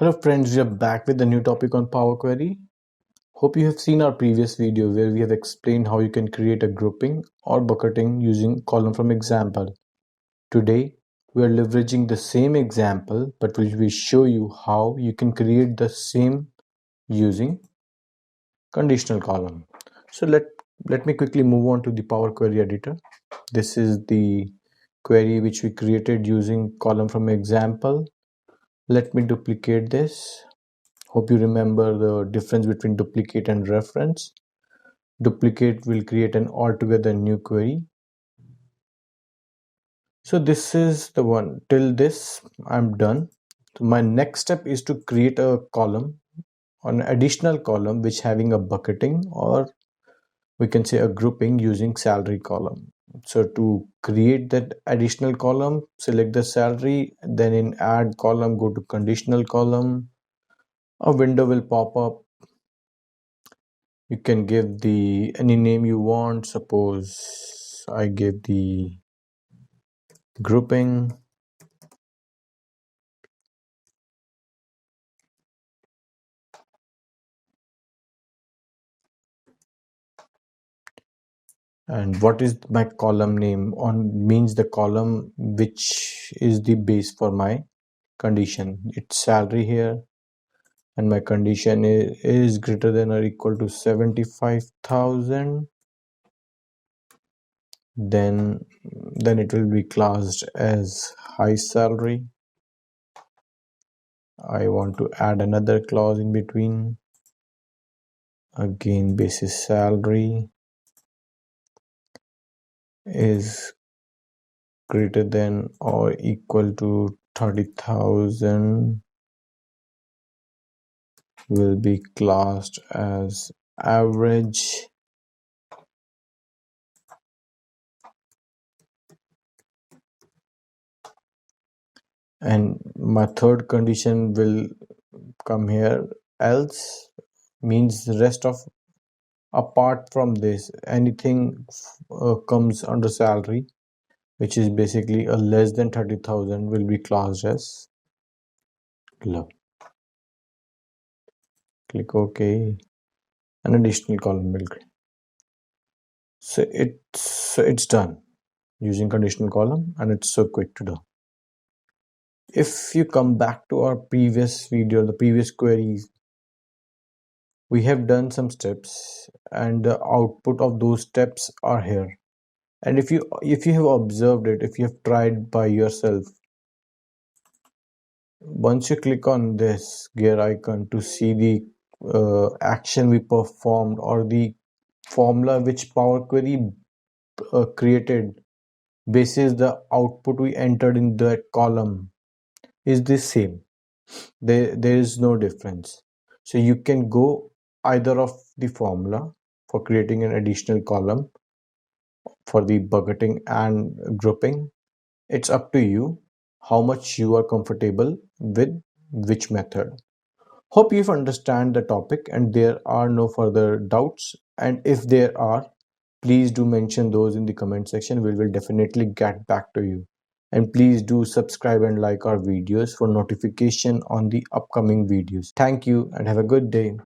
Hello friends, we are back with a new topic on Power Query. Hope you have seen our previous video where we have explained how you can create a grouping or bucketing using column from example. Today, we are leveraging the same example but we will show you how you can create the same using conditional column. So let me quickly move on to the Power Query editor. This is the query which we created using column from example. Let me duplicate this. Hope you remember the difference between duplicate and reference. Duplicate will create an altogether new query. So this is the one. Till this, I'm done. So my next step is to create a column, an additional column which having a bucketing, or we can say a grouping using salary column. So to create that additional column, select the salary, then in add column, go to conditional column. A window will pop up. You can give the any name you want. Suppose I give the grouping. And what is my column name? On means the column which is the base for my condition. It's salary here, and my condition is greater than or equal to 75,000. Then it will be classed as high salary. I want to add another clause in between. Again, basis salary is greater than or equal to 30,000 will be classed as average. And my third condition will come here, else means the rest of apart from this anything comes under salary which is basically a less than 30,000 will be classed as low. Click OK. An additional column will create. So it's done using conditional column, and it's so quick to do. If you come back to our previous video, the previous queries, we have done some steps and the output of those steps are here. And if you have observed it, if you have tried by yourself, once you click on this gear icon to see the action we performed or the formula which Power Query created basis the output we entered in that column is the same. There is no difference. So you can go either of the formula for creating an additional column for the bucketing and grouping. It's up to you how much you are comfortable with which method. Hope you understand the topic and there are no further doubts, and if there are, please do mention those in the comment section. We will definitely get back to you. And please do subscribe and like our videos for notification on the upcoming videos. Thank you and have a good day.